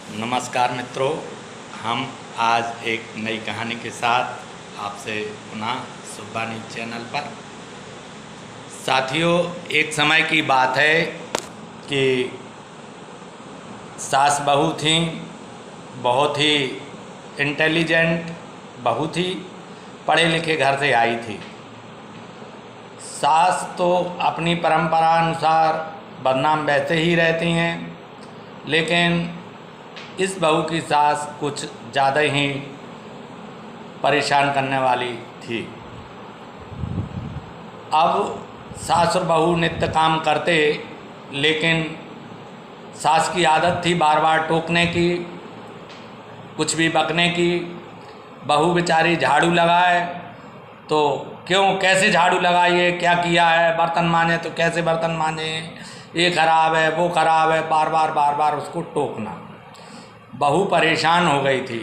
नमस्कार मित्रों, हम आज एक नई कहानी के साथ आपसे पुनः सुखबानी चैनल पर। साथियों, एक समय की बात है कि सास बहू थी, बहुत ही इंटेलिजेंट, बहुत ही पढ़े लिखे घर से आई थी। सास तो अपनी परंपरा अनुसार बदनाम वैसे ही रहती हैं, लेकिन इस बहू की सास कुछ ज़्यादा ही परेशान करने वाली थी। अब सास और बहू नित्य काम करते, लेकिन सास की आदत थी बार बार टोकने की, कुछ भी बकने की। बहू बेचारी झाड़ू लगाए तो क्यों, कैसे झाड़ू लगाइए, क्या किया है, बर्तन मांजे तो कैसे बर्तन मांजे, ये खराब है, वो खराब है, बार बार उसको टोकना। बहू परेशान हो गई थी।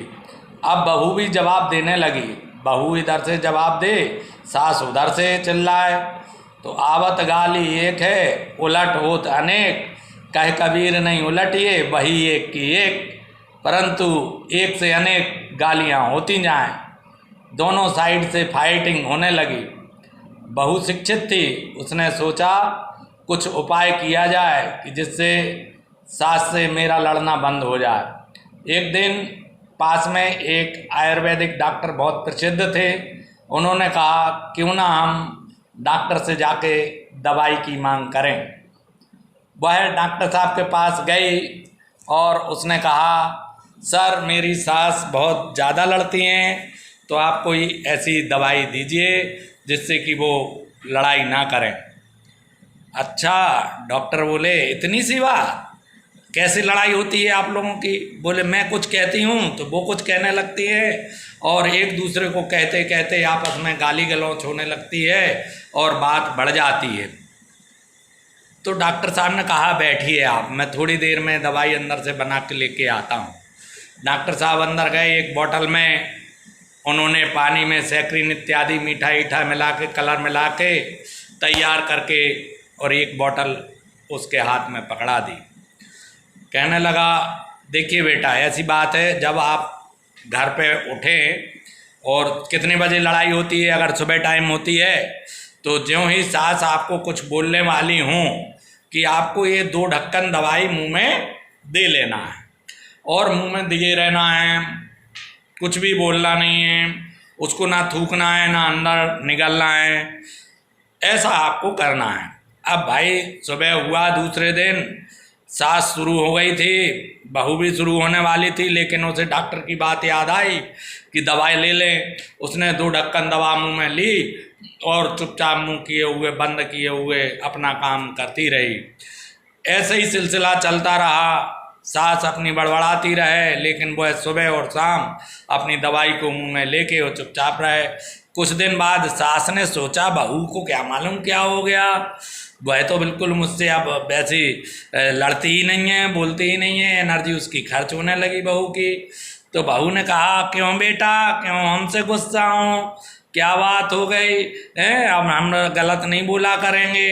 अब बहू भी जवाब देने लगी। बहू इधर से जवाब दे, सास उधर से चिल्लाए। तो आवत गाली एक है, उलट होत अनेक, कह कबीर नहीं उलटिए, वही एक की एक। परंतु एक से अनेक गालियां होती जाएं। दोनों साइड से फाइटिंग होने लगी। बहू शिक्षित थी, उसने सोचा कुछ उपाय किया जाए कि जिससे सास से मेरा लड़ना बंद हो जाए। एक दिन पास में एक आयुर्वेदिक डॉक्टर बहुत प्रसिद्ध थे। उन्होंने कहा क्यों ना हम डॉक्टर से जाके दवाई की मांग करें। वह डॉक्टर साहब के पास गई और उसने कहा, सर मेरी सास बहुत ज़्यादा लड़ती हैं, तो आप कोई ऐसी दवाई दीजिए जिससे कि वो लड़ाई ना करें। अच्छा, डॉक्टर बोले इतनी सी बात, कैसे लड़ाई होती है आप लोगों की? बोले मैं कुछ कहती हूँ तो वो कुछ कहने लगती है, और एक दूसरे को कहते कहते आपस में गाली गलौच होने लगती है और बात बढ़ जाती है। तो डॉक्टर साहब ने कहा बैठिए आप, मैं थोड़ी देर में दवाई अंदर से बना के लेके आता हूँ। डॉक्टर साहब अंदर गए, एक बोतल में उन्होंने पानी में सैकरीन इत्यादि मीठा ईठा मिला के, कलर मिला के तैयार करके, और एक बोतल उसके हाथ में पकड़ा दी। कहने लगा, देखिए बेटा, ऐसी बात है, जब आप घर पे उठें, और कितने बजे लड़ाई होती है, अगर सुबह टाइम होती है तो ज्यों ही सास आपको कुछ बोलने वाली हूँ कि आपको ये 2 ढक्कन दवाई मुंह में दे लेना है और मुंह में दिए रहना है, कुछ भी बोलना नहीं है, उसको ना थूकना है ना अंदर निगलना है, ऐसा आपको करना है। अब भाई सुबह हुआ, दूसरे दिन सास शुरू हो गई थी, बहू भी शुरू होने वाली थी, लेकिन उसे डॉक्टर की बात याद आई कि दवाई ले लें। उसने 2 ढक्कन दवा मुंह में ली और चुपचाप मुंह किए हुए, बंद किए हुए अपना काम करती रही। ऐसे ही सिलसिला चलता रहा। सास अपनी बड़बड़ाती रहे, लेकिन वह सुबह और शाम अपनी दवाई को मुंह में लेके वो चुपचाप रहे। कुछ दिन बाद सास ने सोचा, बहू को क्या मालूम क्या हो गया, वह तो बिल्कुल मुझसे अब वैसी लड़ती ही नहीं है, बोलती ही नहीं है, एनर्जी उसकी खर्च होने लगी बहू की। तो बहू ने कहा, क्यों बेटा, क्यों हमसे गुस्सा हो, क्या बात हो गई है, अब हम गलत नहीं बोला करेंगे,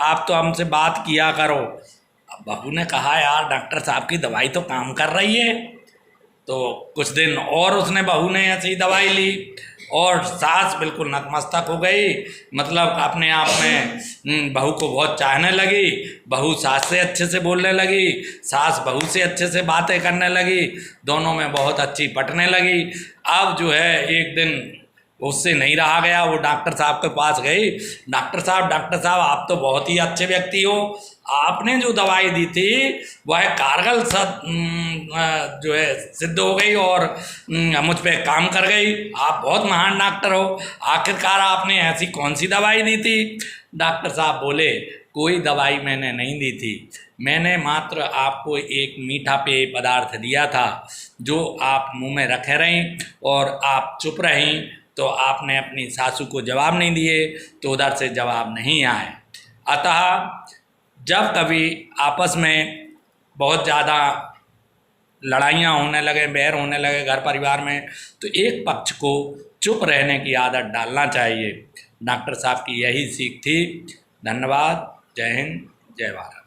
आप तो हमसे बात किया करो। अब बहू ने कहा, यार डॉक्टर साहब की दवाई तो काम कर रही है। तो कुछ दिन और उसने, बहू ने ऐसी दवाई ली और सास बिल्कुल नतमस्तक हो गई, मतलब अपने आप में बहू को बहुत चाहने लगी। बहू सास से अच्छे से बोलने लगी, सास बहू से अच्छे से बातें करने लगी, दोनों में बहुत अच्छी पटने लगी। अब जो है एक दिन उससे नहीं रहा गया, वो डॉक्टर साहब के पास गई। डॉक्टर साहब आप तो बहुत ही अच्छे व्यक्ति हो, आपने जो दवाई दी थी वह कारगर जो है सिद्ध हो गई और मुझ पे काम कर गई, आप बहुत महान डॉक्टर हो, आखिरकार आपने ऐसी कौन सी दवाई दी थी? डॉक्टर साहब बोले, कोई दवाई मैंने नहीं दी थी, मैंने मात्र आपको एक मीठा पेय पदार्थ दिया था जो आप मुंह में रखे रहें और आप चुप रहें, तो आपने अपनी सासू को जवाब नहीं दिए, तो उधर से जवाब नहीं आए। अतः जब कभी आपस में बहुत ज़्यादा लड़ाइयाँ होने लगे, बैर होने लगे घर परिवार में, तो एक पक्ष को चुप रहने की आदत डालना चाहिए। डॉक्टर साहब की यही सीख थी। धन्यवाद। जय हिंद, जय भारत।